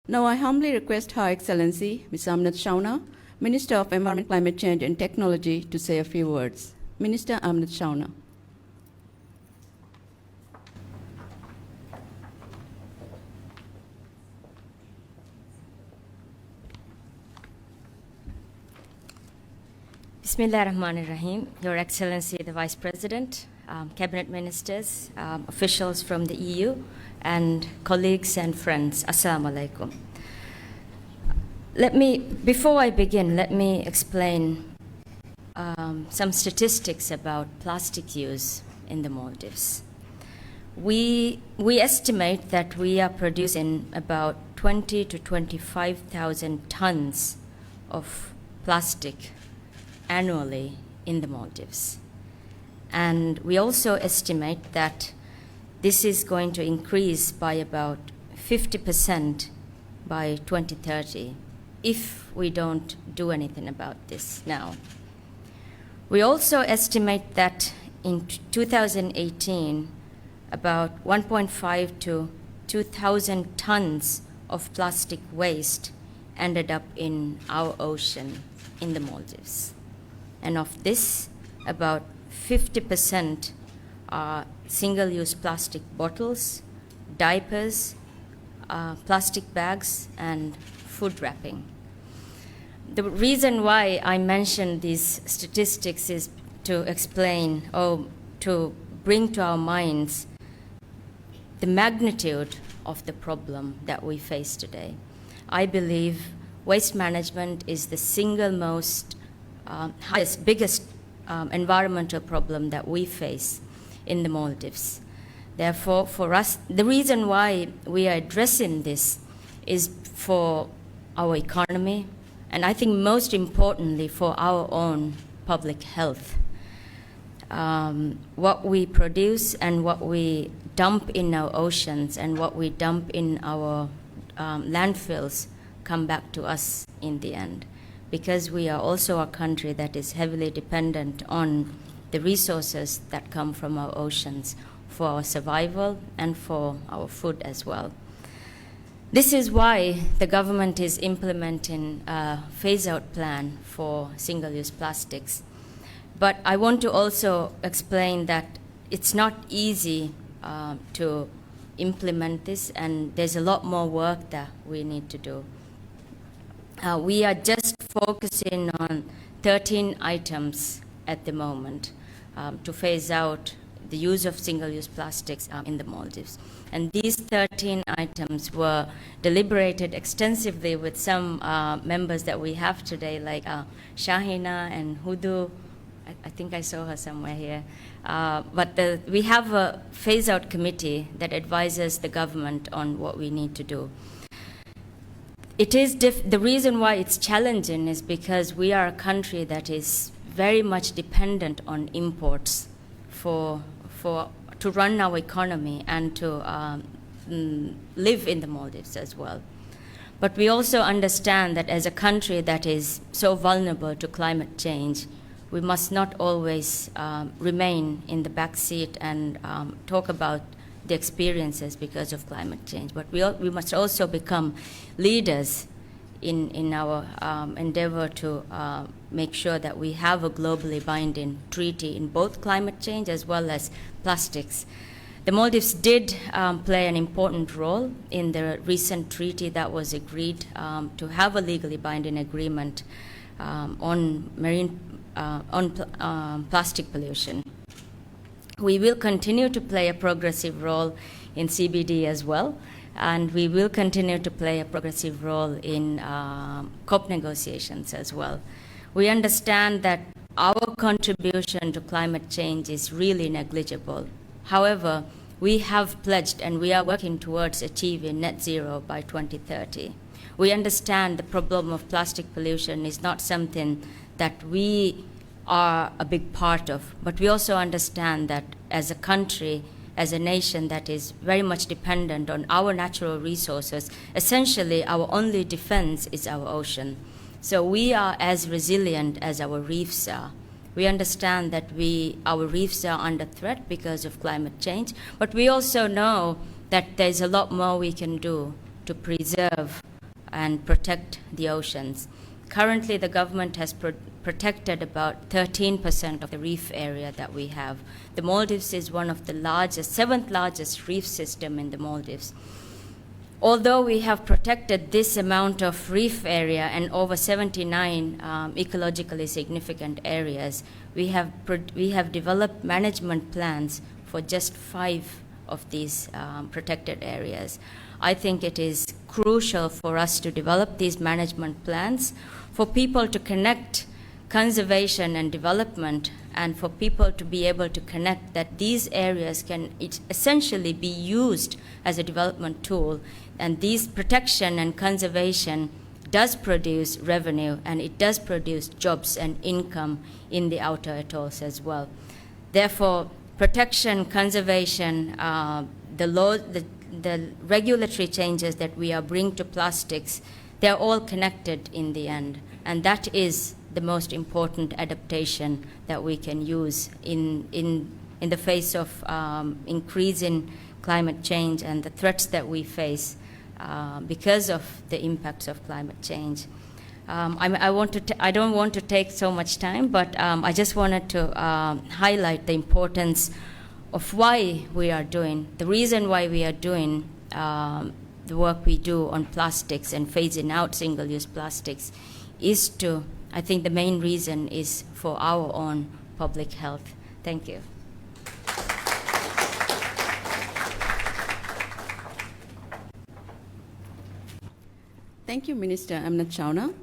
Now I humbly request Her Excellency, Ms. Aminath Shauna'S, Minister of Environment, Climate Change and Technology, to say a few words. Minister Aminath Shauna'S. Bismillahirrahmanirrahim. Your Excellency, the Vice President, Cabinet Ministers, officials from the EU, and colleagues and friends, Assalamu alaikum. Before I begin, let me explain some statistics about plastic use in the Maldives. We estimate that we are producing about 20 to 25,000 tons of plastic annually in the Maldives. And we also estimate that this is going to increase by about 50% by 2030 if we don't do anything about this now. We also estimate that in 2018, about 1.5 to 2,000 tons of plastic waste ended up in our ocean in the Maldives. And of this, about 50% are single-use plastic bottles, diapers, plastic bags, and food wrapping. The reason why I mention these statistics is to explain or to bring to our minds the magnitude of the problem that we face today. I believe waste management is the single most biggest environmental problem that we face in the Maldives. Therefore, for us, the reason why we are addressing this is for our economy, and I think most importantly for our own public health. What we produce and what we dump in our oceans and what we dump in our landfills come back to us in the end, because we are also a country that is heavily dependent on the resources that come from our oceans for our survival and for our food as well. This is why the government is implementing a phase-out plan for single-use plastics. But I want to also explain that it's not easy to implement this, and there's a lot more work that we need to do. We are just focusing on 13 items at the moment to phase out the use of single-use plastics in the Maldives. And these 13 items were deliberated extensively with some members that we have today, like Shahina and Hudu. I think I saw her somewhere here. But we have a phase-out committee that advises the government on what we need to do. It is the reason why it's challenging is because we are a country that is very much dependent on imports to run our economy and to live in the Maldives as well. But we also understand that as a country that is so vulnerable to climate change, we must not always remain in the back seat and talk about the experiences because of climate change. But we must also become leaders in our endeavor to make sure that we have a globally binding treaty in both climate change as well as plastics. The Maldives did play an important role in the recent treaty that was agreed to have a legally binding agreement on plastic pollution. We will continue to play a progressive role in CBD as well, and we will continue to play a progressive role in COP negotiations as well. We understand that our contribution to climate change is really negligible. However, we have pledged and we are working towards achieving net zero by 2030. We understand the problem of plastic pollution is not something that we are a big part of, but we also understand that as a country, as a nation that is very much dependent on our natural resources, essentially our only defense is our ocean. So we are as resilient as our reefs are. We understand that our reefs are under threat because of climate change, but we also know that there's a lot more we can do to preserve and protect the oceans. Currently, the government has protected about 13% of the reef area that we have. The Maldives is one of the largest, 7th largest reef system in the Maldives. Although we have protected this amount of reef area and over 79 ecologically significant areas, we have developed management plans for just 5 of these protected areas. I think it is crucial for us to develop these management plans for people to connect conservation and development, and for people to be able to connect that these areas can essentially be used as a development tool, and these protection and conservation does produce revenue, and it does produce jobs and income in the outer atolls as well. Therefore, protection, conservation, the regulatory changes that we are bringing to plastics, they're all connected in the end, and that is the most important adaptation that we can use in the face of increase in climate change and the threats that we face because of the impacts of climate change. I don't want to take so much time, but I just wanted to highlight the importance of why we are doing, the reason why we are doing the work we do on plastics and phasing out single-use plastics is to, I think the main reason is for our own public health. Thank you. Thank you, Minister Aminath Shauna'S.